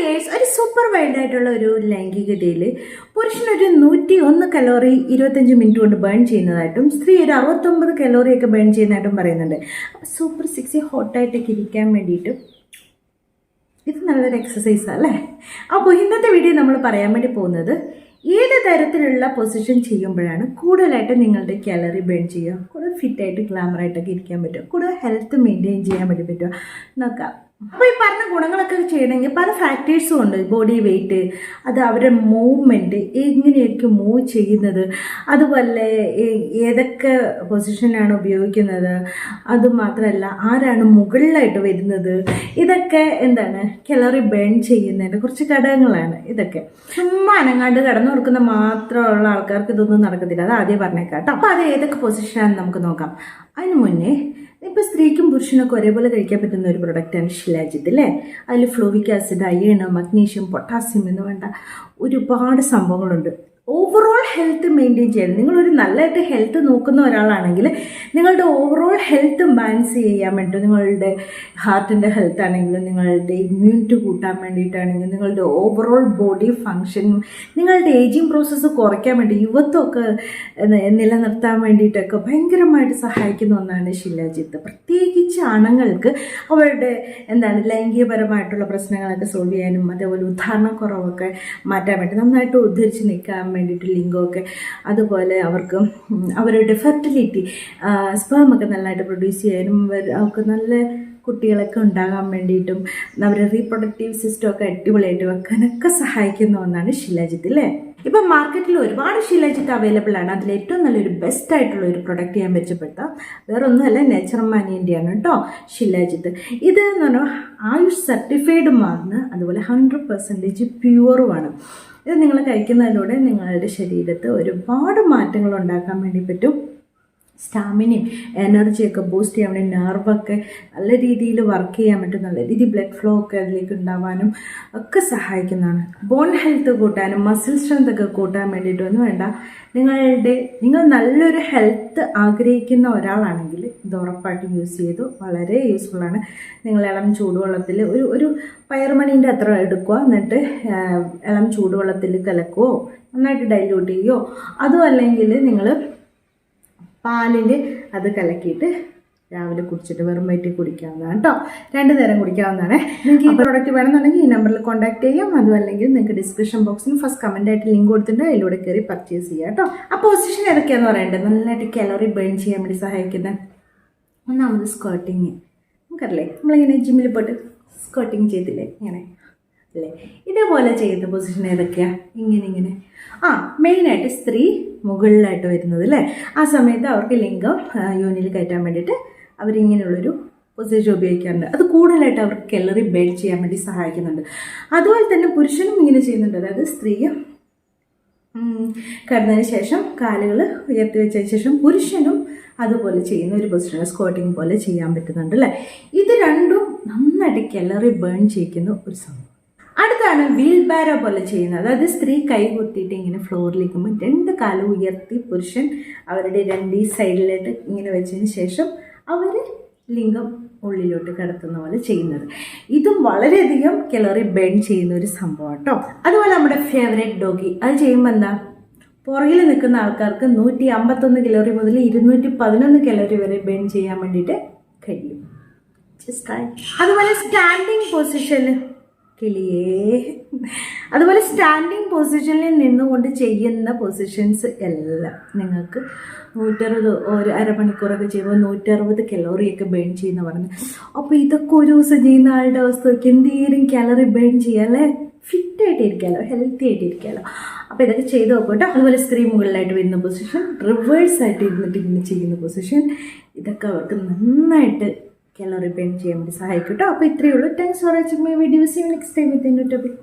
Guys, ഒരു super wild ആയിട്ടുള്ള ഒരു ലൈംഗികതയിൽ പുരുഷനൊരു 101 കലോറി 25 മിനിറ്റ് കൊണ്ട് ബേൺ ചെയ്യുന്നതായിട്ടും സ്ത്രീ ഒരു 69 കലോറിയൊക്കെ ബേൺ ചെയ്യുന്നതായിട്ടും പറയുന്നുണ്ട്. അപ്പോൾ സൂപ്പർ സെക്സി ഹോട്ടായിട്ടൊക്കെ ഇരിക്കാൻ വേണ്ടിയിട്ട് ഇത് നല്ലൊരു എക്സസൈസാണ് അല്ലേ? അപ്പോൾ ഇന്നത്തെ വീഡിയോ നമ്മൾ പറയാൻ വേണ്ടി പോകുന്നത് ഏത് തരത്തിലുള്ള പൊസിഷൻ ചെയ്യുമ്പോഴാണ് കൂടുതലായിട്ട് നിങ്ങളുടെ കാലറി ബേൺ ചെയ്യുക, കൂടുതൽ ഫിറ്റായിട്ട് ഗ്ലാമറായിട്ടൊക്കെ ഇരിക്കാൻ പറ്റും, കൂടുതൽ ഹെൽത്ത് മെയിൻറ്റെയിൻ ചെയ്യാൻ വേണ്ടി പറ്റുക നോക്കാം. അപ്പോൾ ഈ പറഞ്ഞ ഗുണങ്ങളൊക്കെ ചെയ്യണമെങ്കിൽ പല ഫാക്ടേഴ്സും ഉണ്ട്. ബോഡി വെയ്റ്റ്, അത് അവരുടെ മൂവ്മെൻറ്റ്, എങ്ങനെയായിരിക്കും മൂവ് ചെയ്യുന്നത്, അതുപോലെ ഏതൊക്കെ പൊസിഷനാണ് ഉപയോഗിക്കുന്നത്, അതുമാത്രമല്ല ആരാണ് മുകളിലായിട്ട് വരുന്നത്, ഇതൊക്കെ എന്താണ് കലോറി ബേൺ ചെയ്യുന്നതിൻ്റെ കുറച്ച് ഘടകങ്ങളാണ് ഇതൊക്കെ. ചുമ്മാ അനങ്ങാണ്ട് കിടന്നു കൊടുക്കുന്ന മാത്രമുള്ള ആൾക്കാർക്ക് ഇതൊന്നും നടക്കത്തില്ല. അത് ആദ്യം പറഞ്ഞേക്കാം കേട്ടോ. അപ്പോൾ അത് ഏതൊക്കെ പൊസിഷനാണെന്ന് നമുക്ക് നോക്കാം. അതിന് മുന്നേ ഇപ്പോൾ സ്ത്രീക്കും പുരുഷനൊക്കെ ഒരേപോലെ കഴിക്കാൻ പറ്റുന്ന ഒരു പ്രൊഡക്റ്റാണ് ഷിലാജിത്ത് അല്ലേ. അതിൽ ഫ്ലോവിക് ആസിഡ്, അയൺ, മഗ്നീഷ്യം, പൊട്ടാസ്യം എന്ന് വേണ്ട ഒരുപാട് സംഭവങ്ങളുണ്ട്. ഓവറോൾ ഹെൽത്ത് മെയിൻറ്റെയിൻ ചെയ്യാൻ നിങ്ങളൊരു നല്ലതായിട്ട് ഹെൽത്ത് നോക്കുന്ന ഒരാളാണെങ്കിൽ നിങ്ങളുടെ ഓവറോൾ ഹെൽത്ത് ബാലൻസ് ചെയ്യാൻ വേണ്ടി, നിങ്ങളുടെ ഹാർട്ടിൻ്റെ ഹെൽത്ത് ആണെങ്കിലും, നിങ്ങളുടെ ഇമ്മ്യൂണിറ്റി കൂട്ടാൻ വേണ്ടിയിട്ടാണെങ്കിലും, നിങ്ങളുടെ ഓവറോൾ ബോഡി ഫങ്ഷൻ, നിങ്ങളുടെ ഏജിങ് പ്രോസസ്സ് കുറയ്ക്കാൻ വേണ്ടി, യുവത്വമൊക്കെ നിലനിർത്താൻ വേണ്ടിയിട്ടൊക്കെ ഭയങ്കരമായിട്ട് സഹായിക്കുന്ന ഒന്നാണ് ഷിലാജിത്ത്. പ്രത്യേകിച്ച് ആണുങ്ങൾക്ക് അവരുടെ ലൈംഗികപരമായിട്ടുള്ള പ്രശ്നങ്ങളൊക്കെ സോൾവ് ചെയ്യാനും അതേപോലെ ഉദാഹരണക്കുറവൊക്കെ മാറ്റാൻ വേണ്ടി, നന്നായിട്ട് ഉദ്ധരിച്ച് നിൽക്കാൻ വേണ്ടിയിട്ട് ലിംഗമൊക്കെ, അതുപോലെ അവർക്ക് അവരുടെ ഫെർട്ടിലിറ്റി സ്പേമൊക്കെ നല്ലതായിട്ട് പ്രൊഡ്യൂസ് ചെയ്യാനും അവർക്ക് നല്ല കുട്ടികളൊക്കെ ഉണ്ടാകാൻ വേണ്ടിയിട്ടും അവരുടെ റീപ്രൊഡക്റ്റീവ് സിസ്റ്റം ഒക്കെ അടിപൊളിയായിട്ട് വെക്കാനൊക്കെ സഹായിക്കുന്ന ഒന്നാണ് ഷിലാജിത്ത് അല്ലേ. ഇപ്പം മാർക്കറ്റിൽ ഒരുപാട് ഷിലാജിത്ത് അവൈലബിൾ ആണ്. അതിൽ ഏറ്റവും നല്ലൊരു ബെസ്റ്റ് ആയിട്ടുള്ള ഒരു പ്രൊഡക്റ്റ് ഞാൻ മെച്ചപ്പെടുത്താം. വേറെ ഒന്നുമല്ല, നേച്ചർമാനിയൻ്റെയാണ് കേട്ടോ ഷിലാജിത്ത്. ഇത് എന്ന് പറഞ്ഞാൽ ആയുഷ് സർട്ടിഫൈഡുമാണ്, അതുപോലെ 100% പ്യുവറുമാണ്. ഇത് നിങ്ങൾ കഴിക്കുന്നതിലൂടെ നിങ്ങളുടെ ശരീരത്ത് ഒരുപാട് മാറ്റങ്ങൾ ഉണ്ടാക്കാൻ വേണ്ടി പറ്റും. സ്റ്റാമിനയും എനർജിയൊക്കെ ബൂസ്റ്റ് ചെയ്യാൻ വേണ്ടി, നെർവൊക്കെ നല്ല രീതിയിൽ വർക്ക് ചെയ്യാൻ പറ്റും, നല്ല രീതിയിൽ ബ്ലഡ് ഫ്ലോ ഒക്കെ അതിലേക്ക് ഉണ്ടാവാനും ഒക്കെ സഹായിക്കുന്നതാണ്. ബോൺ ഹെൽത്ത് കൂട്ടാനും മസിൽ സ്ട്രെങ്ത് ഒക്കെ കൂട്ടാൻ വേണ്ടിയിട്ടൊന്നും വേണ്ട. നിങ്ങൾ നല്ലൊരു ഹെൽത്ത് ആഗ്രഹിക്കുന്ന ഒരാളാണെങ്കിൽ ഇത് ഉറപ്പായിട്ട് യൂസ് ചെയ്തു, വളരെ യൂസ്ഫുള്ളാണ്. നിങ്ങൾ ഇളം ചൂടുവെള്ളത്തിൽ ഒരു പയറുമണീൻ്റെ അത്ര എടുക്കുക, എന്നിട്ട് ഇളം ചൂടുവെള്ളത്തിൽ കലക്കുകയോ നന്നായിട്ട് ഡൈല്യൂട്ട് ചെയ്യുകയോ, അതും അല്ലെങ്കിൽ നിങ്ങൾ പാലിൽ അത് കലക്കിയിട്ട് രാവിലെ കുടിച്ചിട്ട് വെറും വയറ്റിൽ കുടിക്കാവുന്നതാണ് കേട്ടോ. 2 നേരം കുടിക്കാവുന്നതാണ്. നിങ്ങൾക്ക് ഈ പ്രോഡക്റ്റ് വേണമെന്നുണ്ടെങ്കിൽ ഈ നമ്പറിൽ കോൺടാക്ട് ചെയ്യാം. അതും അല്ലെങ്കിൽ നിങ്ങൾക്ക് ഡിസ്ക്രിപ്ഷൻ ബോക്സിന് ഫസ്റ്റ് കമൻറ്റായിട്ട് ലിങ്ക് കൊടുത്തിട്ട് അതിലൂടെ കയറി പർച്ചേസ് ചെയ്യാം കേട്ടോ. ആ പൊസിഷൻ ഏതൊക്കെയാണെന്ന് പറയേണ്ടത് നല്ലതായിട്ട് കാലറി ബേൺ ചെയ്യാൻ വേണ്ടി സഹായിക്കുന്നത്. ഒന്നാമത് സ്ക്വാട്ടിങ്. നമുക്കറിയില്ലേ, നമ്മളിങ്ങനെ ജിമ്മിൽ പോയിട്ട് സ്ക്വാട്ടിങ് ചെയ്തില്ലേ ഇങ്ങനെ അല്ലേ, ഇതേപോലെ ചെയ്യുന്ന പൊസിഷൻ ഏതൊക്കെയാണ്? ഇങ്ങനെ മെയിനായിട്ട് സ്ത്രീ മുകളിലായിട്ട് വരുന്നത് അല്ലേ. ആ സമയത്ത് അവർക്ക് ലിംഗം യോനിയിൽ കയറ്റാൻ വേണ്ടിയിട്ട് അവരിങ്ങനെയുള്ളൊരു പൊസിഷൻ ഉപയോഗിക്കാറുണ്ട്. അത് കൂടുതലായിട്ട് അവർക്ക് കലോറി ബേൺ ചെയ്യാൻ വേണ്ടി സഹായിക്കുന്നുണ്ട്. അതുപോലെ തന്നെ പുരുഷനും ഇങ്ങനെ ചെയ്യുന്നുണ്ട്. അതായത് സ്ത്രീ കിടന്നതിന് ശേഷം കാലുകൾ ഉയർത്തി വെച്ചതിന് ശേഷം പുരുഷനും അതുപോലെ ചെയ്യുന്ന ഒരു പൊസിഷൻ സ്ക്വാട്ടിങ് പോലെ ചെയ്യാൻ പറ്റുന്നുണ്ട് അല്ലേ. ഇത് രണ്ടും നന്നായിട്ട് കലോറി ബേൺ ചെയ്യിക്കുന്ന ഒരു സംഭവം. അടുത്താണ് വീൽ ബാരോ പോലെ ചെയ്യുന്നത്. അതായത് സ്ത്രീ കൈ കുത്തിയിട്ട് ഇങ്ങനെ ഫ്ലോറിലേക്കുമ്പോൾ 2 കാലും ഉയർത്തി പുരുഷൻ അവരുടെ 2 സൈഡിലായിട്ട് ഇങ്ങനെ വെച്ചതിന് ശേഷം അവർ ലിംഗം ഉള്ളിലോട്ട് കിടത്തുന്ന പോലെ ചെയ്യുന്നത്. ഇതും വളരെയധികം കലോറി ബേൺ ചെയ്യുന്ന ഒരു സംഭവം കേട്ടോ. അതുപോലെ നമ്മുടെ ഫേവറേറ്റ് ഡോഗി, അത് ചെയ്യുമ്പോൾ എന്താ, പുറകിൽ നിൽക്കുന്ന ആൾക്കാർക്ക് 151 കലോറി മുതൽ 211 കലോറി വരെ ബേൺ ചെയ്യാൻ വേണ്ടിയിട്ട് കഴിയും. Just try. അതുപോലെ സ്റ്റാൻഡിങ് പൊസിഷനിൽ അതുപോലെ സ്റ്റാൻഡിങ് പൊസിഷനിൽ നിന്നുകൊണ്ട് ചെയ്യുന്ന പൊസിഷൻസ് എല്ലാം നിങ്ങൾക്ക് 160 ഒരു അരമണിക്കൂറൊക്കെ ചെയ്യുമ്പോൾ 160 കലോറിയൊക്കെ ബേൺ ചെയ്യുന്ന പറഞ്ഞു. അപ്പോൾ ഇതൊക്കെ ഒരു ദിവസം ചെയ്യുന്ന ആളുടെ അവസ്ഥയ്ക്ക് എന്തെങ്കിലും കാലറി ബേൺ ചെയ്യാം അല്ലേ. ഫിറ്റായിട്ട് ഇരിക്കാമല്ലോ, ഹെൽത്തി ആയിട്ട് ഇരിക്കാമല്ലോ. അപ്പോൾ ഇതൊക്കെ ചെയ്ത് നോക്കട്ടെ. അതുപോലെ സ്ത്രീ മുകളിലായിട്ട് വരുന്ന പൊസിഷൻ, റിവേഴ്സായിട്ട് ഇരുന്നിട്ട് ഇങ്ങനെ ചെയ്യുന്ന പൊസിഷൻ, ഇതൊക്കെ അവർക്ക് നന്നായിട്ട് കലോറി ബേൺ ചെയ്യാൻ വേണ്ടി സഹായിക്കും കേട്ടോ. അപ്പോൾ ഇത്രയേ ഉള്ളൂ. Thanks for watching my video. See you next time with a new topic.